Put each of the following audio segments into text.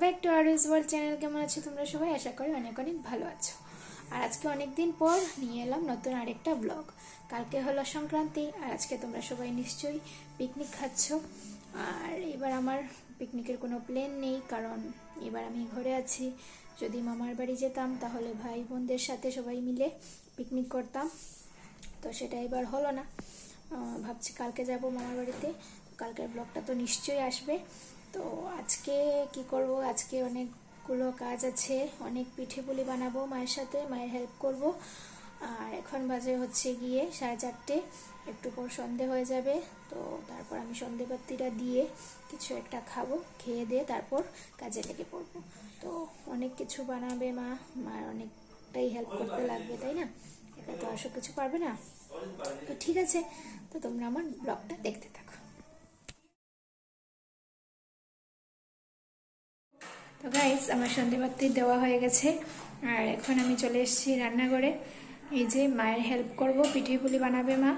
Back to আরইজ world channel. কেমন আছো তোমরা সবাই? আশা করি অনেক অনেক ভালো আছো। আর আজকে অনেক দিন পর নিয়ে এলাম নতুন আরেকটা ব্লগ। কালকে হলো সংক্রান্তি আর আজকে তোমরা সবাই নিশ্চয়ই পিকনিক খাচ্ছ। আর এবার আমার পিকনিকের কোনো প্ল্যান নেই, কারণ এবার আমি ঘরে আছি। যদি মামার বাড়ি যেতাম তাহলে ভাই বোনদের সাথে সবাই মিলে পিকনিক করতাম, তো সেটা এবার হলো না। ভাবছি কালকে যাব মামার বাড়িতে। কালকের ব্লগটা তো নিশ্চয়ই আসবে। তো আজকে কি করব, আজকে অনেকগুলো কাজ আছে, অনেক পিঠে পুলি বানাবো মায়ের সাথে, মায়ের হেল্প করব। আর এখন বাজে হচ্ছে গিয়ে 4:30, একটু পর সন্ধে হয়ে যাবে। তো তারপর আমি সন্ধেবাতিটা দিয়ে কিছু একটা খাবো, খেয়ে দিয়ে তারপর কাজে লেগে পড়বো। তো অনেক কিছু বানাবে মা, মার অনেকটাই হেল্প করতে লাগবে, তাই না? একা তো আর সব কিছু পারবে না। তো ঠিক আছে, তো তোমরা আমার ব্লগটা দেখতে থাকো। তো গাইস, আমার সন্ধেবাতি দেওয়া হয়ে গেছে আর এখন আমি চলে এসেছি রান্নাঘরে। এই যে মায়ের হেল্প করব, পিঠে পুলি বানাবে মা।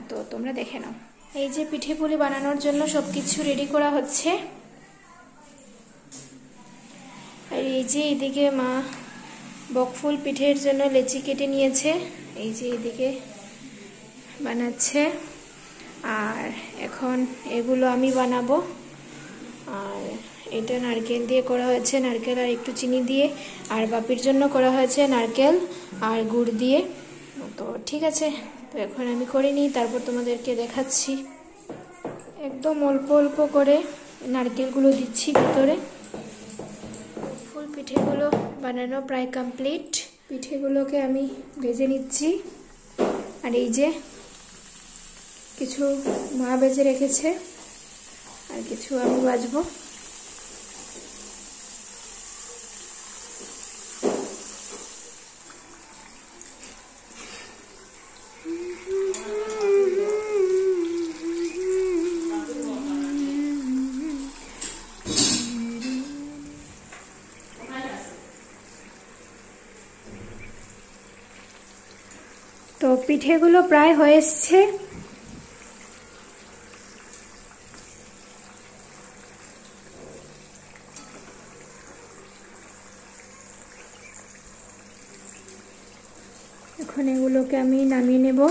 তো তোমরা দেখে নাও। এই যে পিঠে পুলি বানানোর জন্য সব কিছু রেডি করা হচ্ছে। আর এই যে এদিকে মা বকফুল পিঠের জন্য লেচি কেটে নিয়েছে, এই যে এদিকে বানাচ্ছে। আর এখন এগুলো আমি বানাবো। আর এটা নারকেল দিয়ে করা হয়েছে, নারকেল আর একটু চিনি দিয়ে। আর বাপির জন্য করা হয়েছে নারকেল আর গুড় দিয়ে। তো ঠিক আছে, তো এখন আমি করে নিই, তারপর তোমাদেরকে দেখাচ্ছি। একদম অল্প অল্প করে নারকেলগুলো দিচ্ছি ভিতরে। ফুল পিঠেগুলো বানানো প্রায় কমপ্লিট। পিঠেগুলোকে আমি ভেজে নিচ্ছি। আর এই যে কিছু মা ভেজে রেখেছে আর কিছু আমি ভাজবো। তো পিঠেগুলো প্রায় হয়ে এসছে। এখন এগুলোকে আমি নামিয়ে নেব।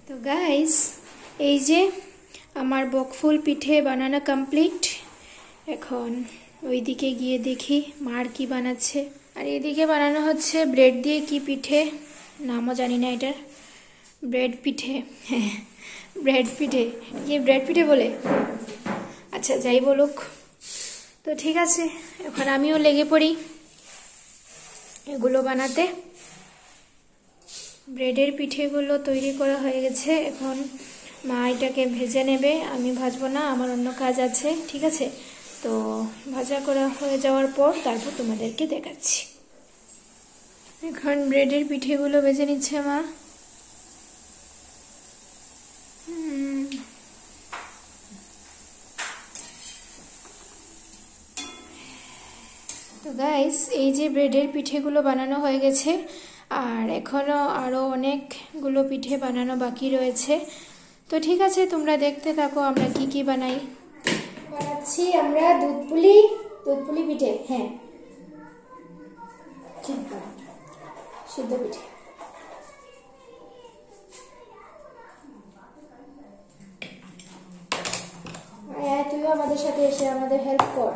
তো গাইস, এই যে আমার বকফুল পিঠে বানানো কমপ্লিট। এখন ওইদিকে গিয়ে দেখি মার কি বানাচ্ছে। আর এদিকে বানানো হচ্ছে ব্রেড দিয়ে কি পিঠে, নামও জানি না এটার। ব্রেড পিঠে, হ্যাঁ ব্রেড পিঠে। কি ব্রেড পিঠে বলে? আচ্ছা যাই বলুক। তো ঠিক আছে, এখন আমিও লেগে পড়ি এগুলো বানাতে। ব্রেডের পিঠেগুলো তৈরি করা হয়ে গেছে। এখন মা এটাকে ভেজে নেবে, আমি ভাজবো না, আমার অন্য কাজ আছে। ঠিক আছে, তো ভাজা করা হয়ে যাওয়ার পর তারপর তোমাদেরকে দেখাচ্ছি। এখন ব্রেডের পিঠেগুলো ভেজে নিচ্ছে মা। তো গাইস, এই যে ব্রেডের পিঠেগুলো বানানো হয়ে গেছে আর এখনো আরো অনেকগুলো পিঠে বানানো বাকি রয়েছে। তো ঠিক আছে, তোমরা দেখতে থাকো আমরা কি কি বানাই। বানাচ্ছি আমরা দুধ পুলি পিঠে। হ্যাঁ, সিদ্ধ পিঠে। তুইও আমাদের সাথে এসে আমাদের হেল্প কর।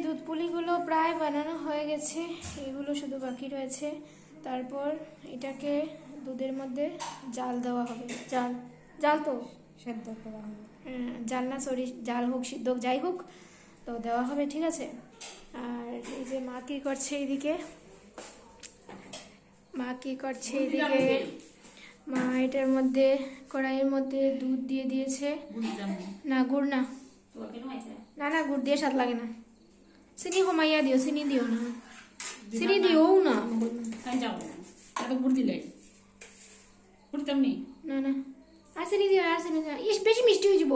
দুধ পুলিগুলো প্রায় বানানো হয়ে গেছে, এগুলো শুধু বাকি রয়েছে। তারপর এটাকে দুধের মধ্যে জাল দেওয়া হবে। জাল জাল তো সেদ্ধ করা হবে। জাল না, সরি, জাল হোক সিদ্ধ হোক যাই হোক, তো দেওয়া হবে, ঠিক আছে। আর এই যে মা কি করছে এইদিকে, মা এটার মধ্যে কড়াইয়ের মধ্যে দুধ দিয়ে দিয়েছে। না গুড় না, না না গুড় দিয়ে স্বাদ লাগে না। চিনি কমাইয়া দিও, চিনি দিও না, চিনি দিও না, গুড় দিলে গুড় তেমনি না না, আর চিনি দিও, আর চিনি দিও, ইস বেশি মিষ্টি হয়ে যাব।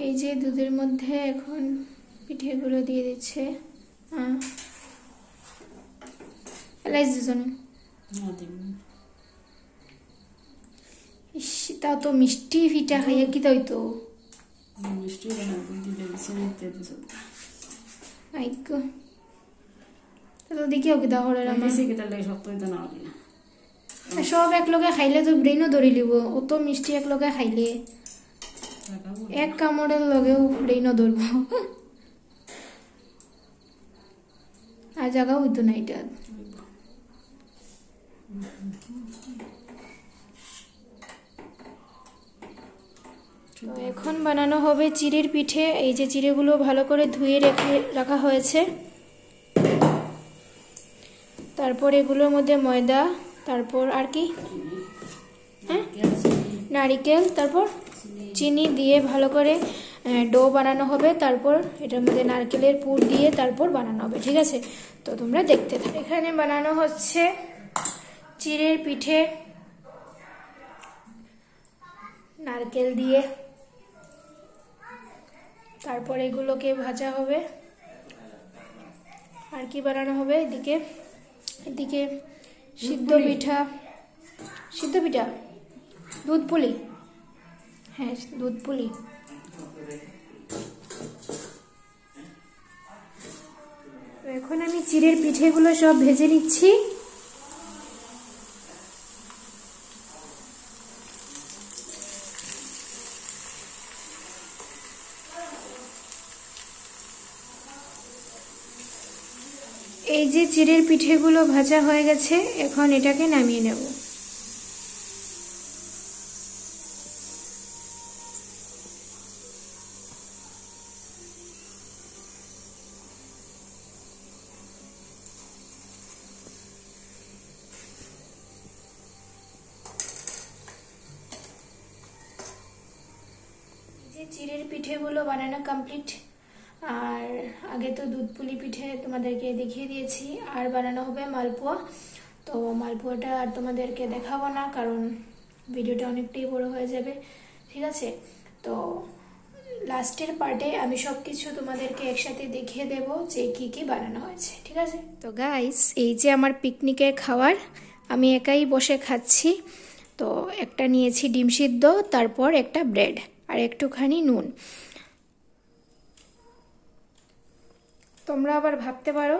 এই যে দুধের মধ্যে এখন পিঠেগুলো দিয়ে দিচ্ছে। এলাইচ দিছো না? ইস, তাও তো মিষ্টি পিঠা খাইয়া কি তাই তো মিষ্টি তো দেখিও কি দাও না সব একলগে খাইলে তো ব্রেনও ধরি লিব। অত মিষ্টি একলগে খাইলে এক কামড়ের লগেও ব্রেনও ধরবো, আর জায়গা হইতো না এটা। তো এখন বানানো হবে চিড়ের পিঠে। এই যে চিড়েগুলো ভালো করে ধুয়ে রাখা হয়েছে। তারপর এগুলোর মধ্যে ময়দা, তারপর আর কি, হ্যাঁ নারিকেল, তারপর চিনি দিয়ে ভালো করে ডো বানানো হবে। তারপর এটার মধ্যে নারকেলের পুর দিয়ে তারপর বানানো হবে, ঠিক আছে। তো তোমরা দেখতে থাকো। এখানে বানানো হচ্ছে চিড়ের পিঠে নারকেল দিয়ে। তারপর এগুলোকে ভাজা হবে। আর কি বানানো হবে এদিকে, এদিকে সিদ্ধ পিঠা দুধ পুলি, হ্যাঁ দুধ পুলি। এখন আমি চিড়ের পিঠেগুলো সব ভেজে নিচ্ছি। এই যে চিড়ের পিঠেগুলো ভাজা হয়ে গেছে, এখন এটাকে নামিয়ে নেব। যে চিড়ের পিঠেগুলো বানানো কমপ্লিট। আর আগে তো দুধ পুলি পিঠে তোমাদেরকে দেখিয়ে দিয়েছি, আর বানানো হবে মালপোয়া। তো মালপোয়াটা আর তোমাদেরকে দেখাবো না, কারণ ভিডিওটা অনেকটাই বড় হয়ে যাবে, ঠিক আছে। তো লাস্টের পার্টে আমি সব কিছু তোমাদেরকে একসাথে দেখিয়ে দেব যে কি কি বানানো হয়েছে, ঠিক আছে। তো গাইস, এই যে আমার পিকনিকের খাবার, আমি একাই বসে খাচ্ছি। তো একটা নিয়েছি ডিম সিদ্ধ, তারপর একটা ব্রেড আর একটুখানি নুন। তোমরা আবার ভাবতে পারো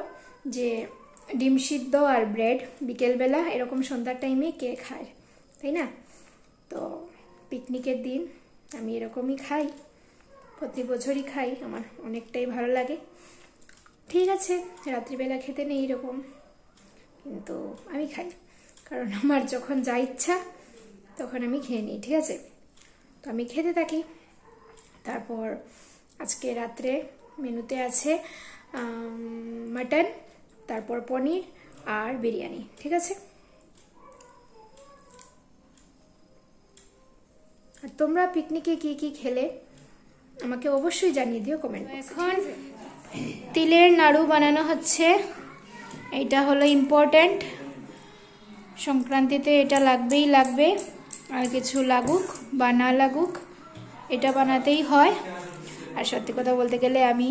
যে ডিম সিদ্ধ আর ব্রেড বিকেলবেলা এরকম সন্ধ্যার টাইমে কে খায়, তাই না? তো পিকনিকের দিন আমি এরকমই খাই, প্রতি বছরই খাই, আমার অনেকটাই ভালো লাগে। ঠিক আছে, রাত্রিবেলা খেতে নেই এরকম, কিন্তু আমি খাই, কারণ আমার যখন যা ইচ্ছা তখন আমি খেয়ে নিই, ঠিক আছে। তো আমি খেতে থাকি। তারপর আজকে রাত্রে মেনুতে আছে মাটন, তারপর পনির আর বিরিয়ানি, ঠিক আছে। আর তোমরা পিকনিকে কি কি খেলে আমাকে অবশ্যই জানিয়ে দিও কমেন্ট। এখন তিলের নাড়ু বানানো হচ্ছে, এটা হলো ইম্পর্ট্যান্ট, সংক্রান্তিতে এটা লাগবেই লাগবে, আর কিছু লাগুক বা না লাগুক এটা বানাতেই হয়। আর সত্যি কথা বলতে গেলে আমি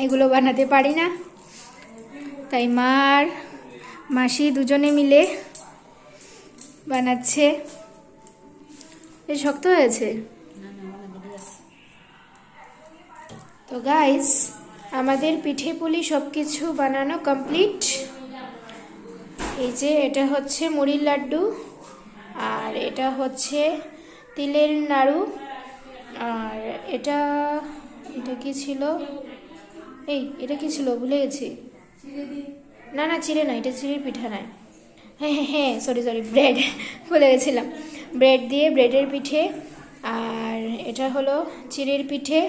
এগুলো বানাতে পারি না, তাই মা আর মাসি দুজনে মিলে বানাচ্ছে। শক্ত হয়েছে। তো গাইস, আমাদের পিঠে পুলি সবকিছু বানানো কমপ্লিট। এই যে এটা হচ্ছে মুড়ির লাড্ডু, আর এটা হচ্ছে তিলের নাড়ু, আর এটা কি ছিল, এই এটা কি ছিল ভুলে গেছি। না না চিড়ে না, এটা চিড়ের পিঠা নয়। হ্যাঁ হ্যাঁ হ্যাঁ সরি ব্রেড ভুলে গেছিলাম। ব্রেড দিয়ে ব্রেডের পিঠে, আর এটা হলো চিড়ের পিঠে,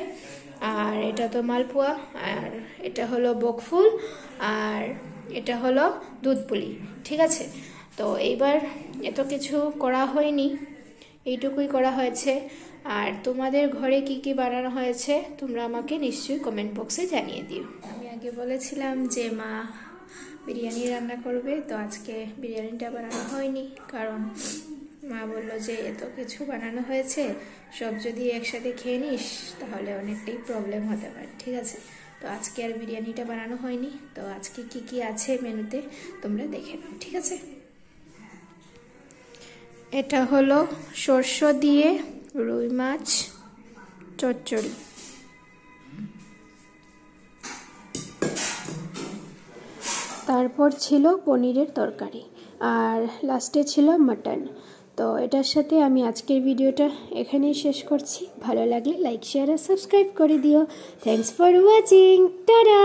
আর এটা তো মালপোয়া, আর এটা হলো বকফুল, আর এটা হলো দুধ পুলি। ঠিক আছে, তো এইবার এত কিছু করা হয়নি, এইটুকুই করা হয়েছে। আর তোমাদের ঘরে কি কি বানানো হয়েছে তোমরা আমাকে নিশ্চয়ই কমেন্ট বক্সে জানিয়ে দিও। আমি আগে বলেছিলাম যে মা বিরিয়ানি রান্না করবে, তো আজকে বিরিয়ানিটা বানানো হয়নি, কারণ মা বললো যে এত কিছু বানানো হয়েছে, সব যদি একসাথে খেয়ে নিস তাহলে অনেকটাই প্রবলেম হতে পারে। ঠিক আছে, তো আজকে আর বিরিয়ানিটা বানানো হয়নি। তো আজকে কি কি আছে মেনুতে তোমরা দেখে নাও। ঠিক আছে, এটা হলো সরষ দিয়ে রুই মাছ চচ্চড়ি, তারপর ছিল পনিরের তরকারি, আর লাস্টে ছিল মাটন। তো এটার সাথে আমি আজকের ভিডিওটা এখানেই শেষ করছি। ভালো লাগলে লাইক শেয়ার আর সাবস্ক্রাইব করে দিও। Thanks for watching, tata.